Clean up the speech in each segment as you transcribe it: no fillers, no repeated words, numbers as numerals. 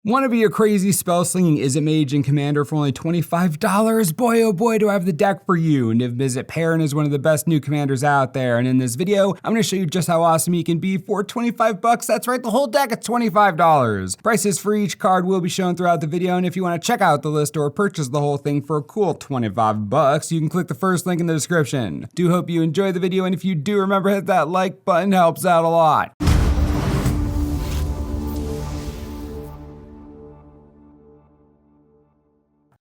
Want to be a crazy spell-slinging Izzet mage and commander for only $25? Boy oh boy do I have the deck for you. Niv-Mizzet Parun is one of the best new commanders out there, and in this video, I'm going to show you just how awesome he can be for 25 bucks. That's right, the whole deck at $25. Prices for each card will be shown throughout the video, and if you want to check out the list or purchase the whole thing for a cool 25 bucks, you can click the first link in the description. Do hope you enjoy the video, and if you do, remember hit that like button, helps out a lot.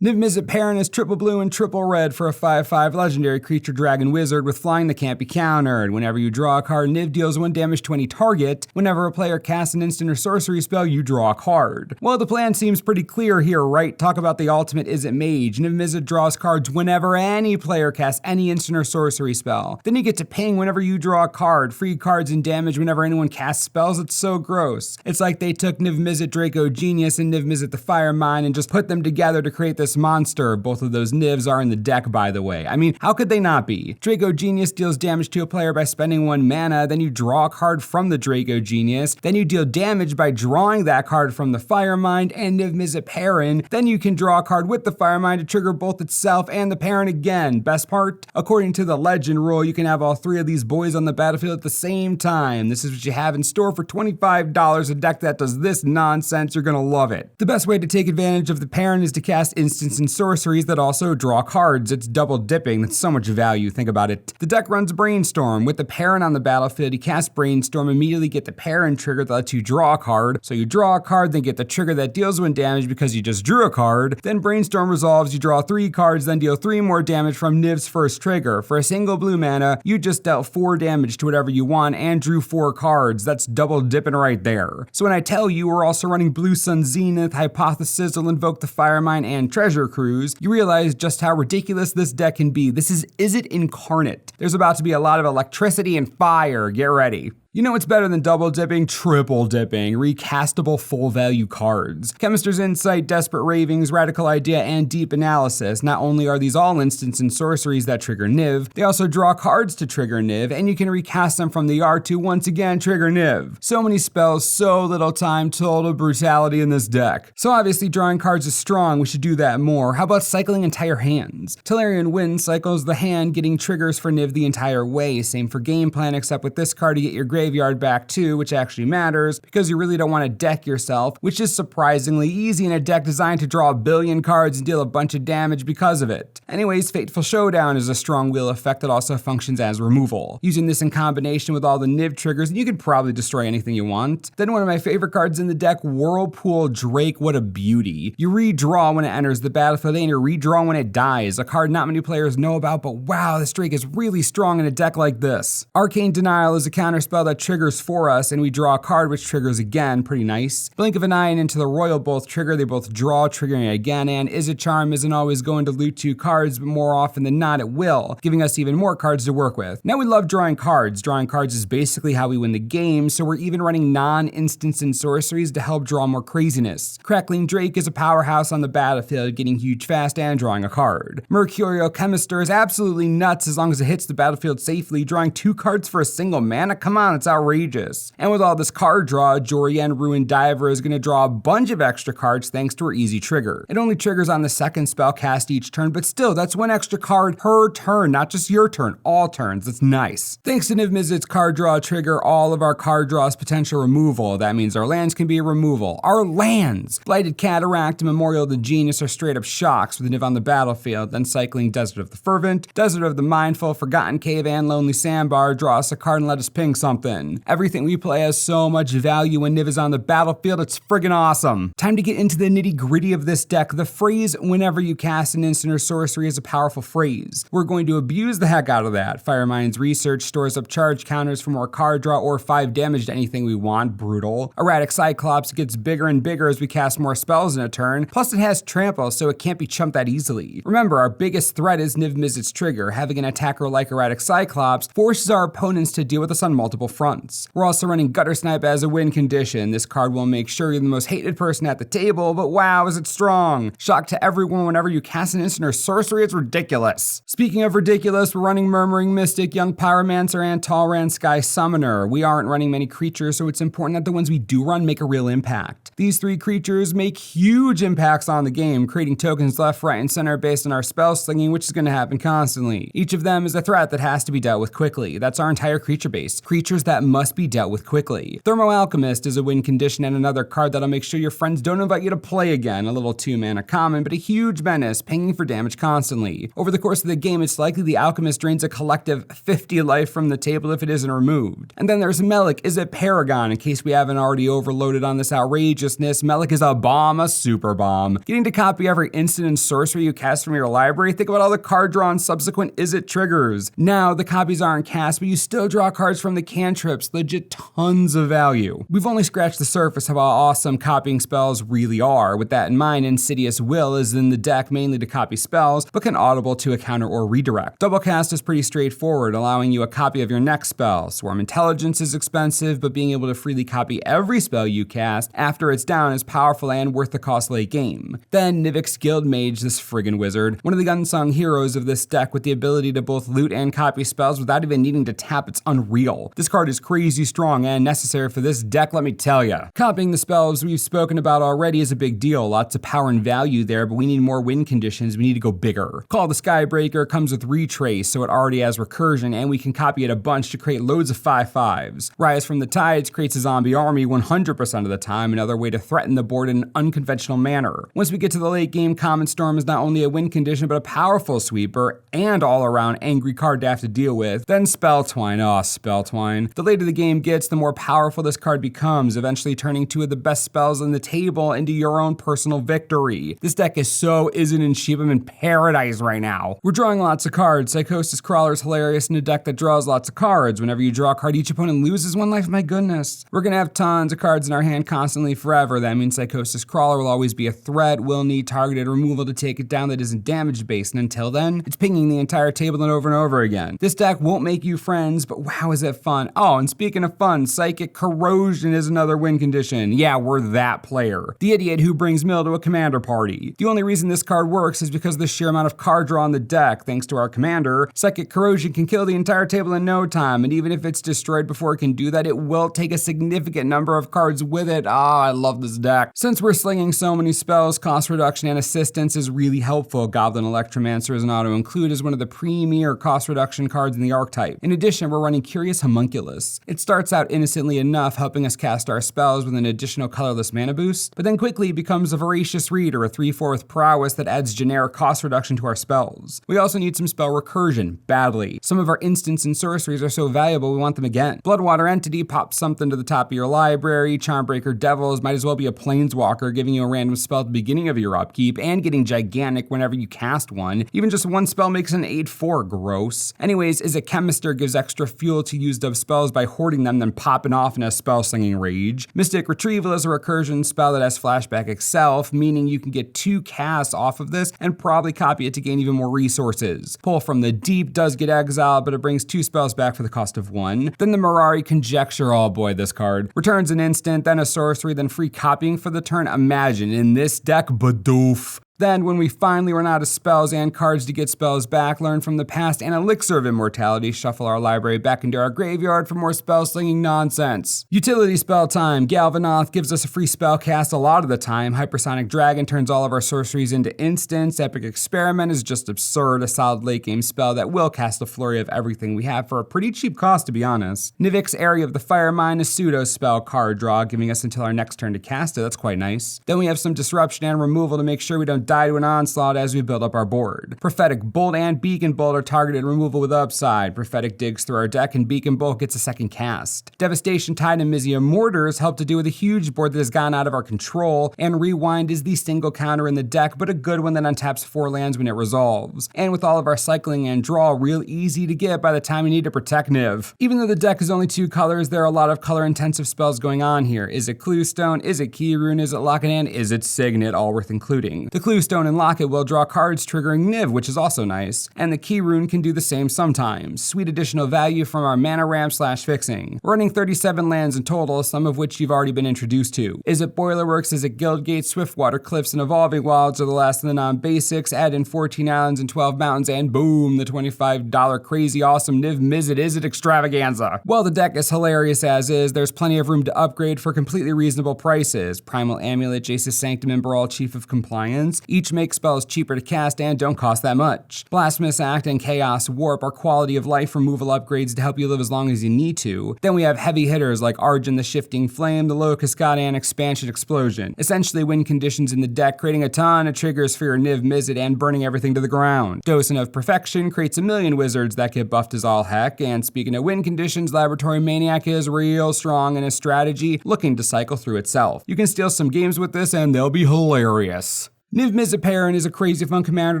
Niv-Mizzet Parun is triple blue and triple red for a 5/5 legendary creature dragon wizard with flying that can't be countered. Whenever you draw a card, Niv deals 1 damage to any target. Whenever a player casts an instant or sorcery spell, you draw a card. Well, the plan seems pretty clear here, right? Talk about the ultimate Izzet mage. Niv-Mizzet draws cards whenever any player casts any instant or sorcery spell. Then you get to ping whenever you draw a card, free cards and damage whenever anyone casts spells. It's so gross. It's like they took Niv-Mizzet Draco Genius and Niv-Mizzet the Fire Mine and just put them together to create this monster. Both of those Nivs are in the deck, by the way. I mean, how could they not be? Draco Genius deals damage to a player by spending 1 mana, then you draw a card from the Draco Genius, then you deal damage by drawing that card from the Fire Mind and Niv-Mizzet Parun, then you can draw a card with the Fire Mind to trigger both itself and the Parun again. Best part? According to the legend rule, you can have all 3 of these boys on the battlefield at the same time. This is what you have in store for $25, a deck that does this nonsense. You're gonna love it. The best way to take advantage of the Parun is to cast instants and sorceries that also draw cards. It's double dipping. That's so much value. Think about it. The deck runs Brainstorm. With the Parun on the battlefield, you cast Brainstorm, immediately get the Parun trigger that lets you draw a card. So you draw a card, then get the trigger that deals 1 damage because you just drew a card. Then Brainstorm resolves, you draw 3 cards, then deal 3 more damage from Niv's first trigger. For a single blue mana, you just dealt 4 damage to whatever you want and drew 4 cards. That's double dipping right there. So when I tell you we're also running Blue Sun Zenith, Hypothesis, will Invoke the Fire Mine, and Treasure Cruise, you realize just how ridiculous this deck can be. This is Izzet incarnate. There's about to be a lot of electricity and fire. Get ready. You know what's better than double dipping? Triple dipping. Recastable full value cards. Chemist's Insight, Desperate Ravings, Radical Idea, and Deep Analysis. Not only are these all instants and sorceries that trigger Niv, they also draw cards to trigger Niv, and you can recast them from the yard to once again trigger Niv. So many spells, so little time, total brutality in this deck. So obviously drawing cards is strong, we should do that more. How about cycling entire hands? Tellurian Wind cycles the hand, getting triggers for Niv the entire way. Same for game plan, except with this card you get your graveyard back too, which actually matters because you really don't want to deck yourself, which is surprisingly easy in a deck designed to draw 1 billion cards and deal a bunch of damage because of it. Anyways, Fateful Showdown is a strong wheel effect that also functions as removal. Using this in combination with all the Niv triggers, you could probably destroy anything you want. Then one of my favorite cards in the deck, Whirlpool Drake. What a beauty. You redraw when it enters the battlefield and you redraw when it dies. A card not many players know about, but wow, this Drake is really strong in a deck like this. Arcane Denial is a counterspell that triggers for us, and we draw a card which triggers again. Pretty nice. Blink of an Eye and Into the Royal both trigger. They both draw, triggering again, and Izzet Charm isn't always going to loot 2 cards, but more often than not it will, giving us even more cards to work with. Now we love drawing cards. Drawing cards is basically how we win the game, so we're even running non-instants and sorceries to help draw more craziness. Crackling Drake is a powerhouse on the battlefield, getting huge fast and drawing a card. Mercurial Chemist is absolutely nuts as long as it hits the battlefield safely, drawing 2 cards for a single mana. Come on, it's outrageous. And with all this card draw, Jorian Ruin Diver is going to draw a bunch of extra cards thanks to her easy trigger. It only triggers on the 2nd spell cast each turn, but still, that's 1 extra card per turn, not just your turn, all turns. That's nice. Thanks to Niv-Mizzet's card draw trigger, all of our card draws potential removal. That means our lands can be a removal. Our lands! Blighted Cataract and Memorial of the Genius are straight up shocks with Niv on the battlefield, then cycling Desert of the Fervent, Desert of the Mindful, Forgotten Cave, and Lonely Sandbar. Draw us a card and let us ping something. Everything we play has so much value when Niv is on the battlefield, it's friggin' awesome. Time to get into the nitty gritty of this deck. The phrase, whenever you cast an instant or sorcery, is a powerful phrase. We're going to abuse the heck out of that. Firemind's Research stores up charge counters for more card draw or 5 damage to anything we want. Brutal. Erratic Cyclops gets bigger and bigger as we cast more spells in a turn. Plus it has trample, so it can't be chumped that easily. Remember, our biggest threat is Niv-Mizzet's trigger. Having an attacker like Erratic Cyclops forces our opponents to deal with us on multiple fronts. fronts. We're also running Gutter Snipe as a win condition. This card will make sure you're the most hated person at the table, but wow, is it strong. Shock to everyone whenever you cast an instant or sorcery, it's ridiculous. Speaking of ridiculous, we're running Murmuring Mystic, Young Pyromancer, and Talran Sky Summoner. We aren't running many creatures, so it's important that the ones we do run make a real impact. These 3 creatures make huge impacts on the game, creating tokens left, right, and center based on our spell slinging, which is going to happen constantly. Each of them is a threat that has to be dealt with quickly. That's our entire creature base. Creatures that must be dealt with quickly. Thermo Alchemist is a win condition and another card that'll make sure your friends don't invite you to play again. A little 2-mana common, but a huge menace, pinging for damage constantly. Over the course of the game, it's likely the Alchemist drains a collective 50 life from the table if it isn't removed. And then there's Melik is a Paragon. In case we haven't already overloaded on this outrageousness, Melik is a bomb, a super bomb. Getting to copy every instant and sorcery you cast from your library, think about all the card draw and subsequent is-it triggers. Now, the copies aren't cast, but you still draw cards from the cantrips, legit tons of value. We've only scratched the surface of how awesome copying spells really are. With that in mind, Insidious Will is in the deck mainly to copy spells, but can audible to a counter or redirect. Double cast is pretty straightforward, allowing you a copy of your next spell. Swarm Intelligence is expensive, but being able to freely copy every spell you cast after it's down is powerful and worth the cost late game. Then Nivix Guildmage, this friggin' wizard, one of the unsung heroes of this deck with the ability to both loot and copy spells without even needing to tap. It's unreal. This card is crazy strong and necessary for this deck, let me tell ya. Copying the spells we've spoken about already is a big deal. Lots of power and value there, but we need more win conditions. We need to go bigger. Call the Skybreaker comes with Retrace, so it already has recursion, and we can copy it a bunch to create loads of 5/5s. Rise from the Tides creates a zombie army 100% of the time, another way to threaten the board in an unconventional manner. Once we get to the late game, Common Storm is not only a win condition, but a powerful sweeper and all-around angry card to have to deal with. Then Spelltwine, Spelltwine. The later the game gets, the more powerful this card becomes, eventually turning 2 of the best spells on the table into your own personal victory. This deck is so isn't in shape. I'm in paradise right now. We're drawing lots of cards. Psychosis Crawler is hilarious in a deck that draws lots of cards. Whenever you draw a card, each opponent loses 1 life. My goodness. We're gonna have tons of cards in our hand constantly forever. That means Psychosis Crawler will always be a threat. We'll need targeted removal to take it down that isn't damage based, and until then, it's pinging the entire table and over again. This deck won't make you friends, but wow, is it fun. Oh, and speaking of fun, Psychic Corrosion is another win condition. Yeah, we're that player. The idiot who brings Mill to a commander party. The only reason this card works is because of the sheer amount of card draw on the deck. Thanks to our commander, Psychic Corrosion can kill the entire table in no time, and even if it's destroyed before it can do that, it will take a significant number of cards with it. I love this deck. Since we're slinging so many spells, cost reduction and assistance is really helpful. Goblin Electrum Answer is an auto-include as one of the premier cost reduction cards in the archetype. In addition, we're running Curious Homunculus. It starts out innocently enough, helping us cast our spells with an additional colorless mana boost, but then quickly becomes a Voracious Reader, a 3/4 with prowess that adds generic cost reduction to our spells. We also need some spell recursion, badly. Some of our instants and sorceries are so valuable we want them again. Bloodwater Entity pops something to the top of your library. Charmbreaker Devils might as well be a planeswalker, giving you a random spell at the beginning of your upkeep and getting gigantic whenever you cast one. Even just one spell makes an 8/4, gross. Anyways, is a Chemister gives extra fuel to used up spells by hoarding them, then popping off in a spell slinging rage. Mystic Retrieval is a recursion spell that has flashback itself, meaning you can get 2 casts off of this and probably copy it to gain even more resources. Pull from the Deep does get exiled, but it brings 2 spells back for the cost of 1. Then the Mirari Conjecture, oh boy, this card. Returns an instant, then a sorcery, then free copying for the turn. Imagine, in this deck, badoof. Then, when we finally run out of spells and cards to get spells back, learn from the past and Elixir of Immortality, shuffle our library back into our graveyard for more spell-slinging nonsense. Utility spell time. Galvanoth gives us a free spell cast a lot of the time. Hypersonic Dragon turns all of our sorceries into instants. Epic Experiment is just absurd, a solid late-game spell that will cast a flurry of everything we have for a pretty cheap cost, to be honest. Nivix Area of the Firemine is pseudo-spell card draw, giving us until our next turn to cast it. That's quite nice. Then we have some disruption and removal to make sure we don't die to an onslaught as we build up our board. Prophetic Bolt and Beacon Bolt are targeted removal with upside. Prophetic digs through our deck and Beacon Bolt gets a second cast. Devastation Tide and Mizia Mortars help to deal with a huge board that has gone out of our control, and Rewind is the single counter in the deck, but a good one that untaps 4 lands when it resolves. And with all of our cycling and draw, real easy to get by the time you need to protect Niv. Even though the deck is only 2 colors, there are a lot of color-intensive spells going on here. Is it Cluestone? Is it Keyrune? Is it Lock-and-Hand? Is it Signet? All worth including. The Bluestone and Locket will draw cards triggering Niv, which is also nice, and the Key Rune can do the same sometimes. Sweet additional value from our mana ramp / fixing. Running 37 lands in total, some of which you've already been introduced to. Is it Boilerworks, is it Guildgate, Swiftwater, Cliffs, and Evolving Wilds are the last of the non-basics, add in 14 islands and 12 mountains, and boom, the $25 crazy awesome Niv-Mizzet is it extravaganza. While the deck is hilarious as is, there's plenty of room to upgrade for completely reasonable prices. Primal Amulet, Jace's Sanctum, and Brawl, Chief of Compliance, each make spells cheaper to cast and don't cost that much. Blasphemous Act and Chaos Warp are quality of life removal upgrades to help you live as long as you need to. Then we have heavy hitters like Argent the Shifting Flame, the Locust God, and Expansion Explosion. Essentially win conditions in the deck, creating a ton of triggers for your Niv-Mizzet and burning everything to the ground. Docent of Perfection creates a million wizards that get buffed as all heck, and speaking of win conditions, Laboratory Maniac is real strong in a strategy looking to cycle through itself. You can steal some games with this and they'll be hilarious. Niv-Mizzet Parun is a crazy fun commander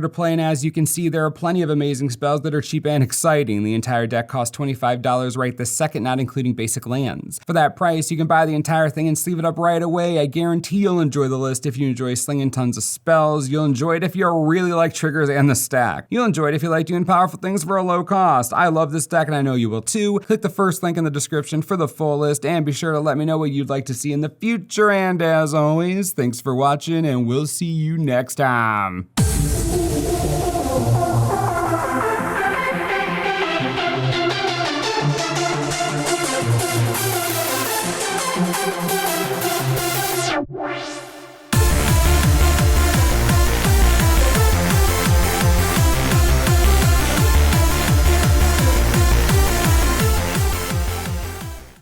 to play, and as you can see, there are plenty of amazing spells that are cheap and exciting. The entire deck costs $25 right this second, not including basic lands. For that price, you can buy the entire thing and sleeve it up right away. I guarantee you'll enjoy the list if you enjoy slinging tons of spells. You'll enjoy it if you really like triggers and the stack. You'll enjoy it if you like doing powerful things for a low cost. I love this deck, and I know you will too. Click the first link in the description for the full list, and be sure to let me know what you'd like to see in the future. And as always, thanks for watching, and we'll see you next time.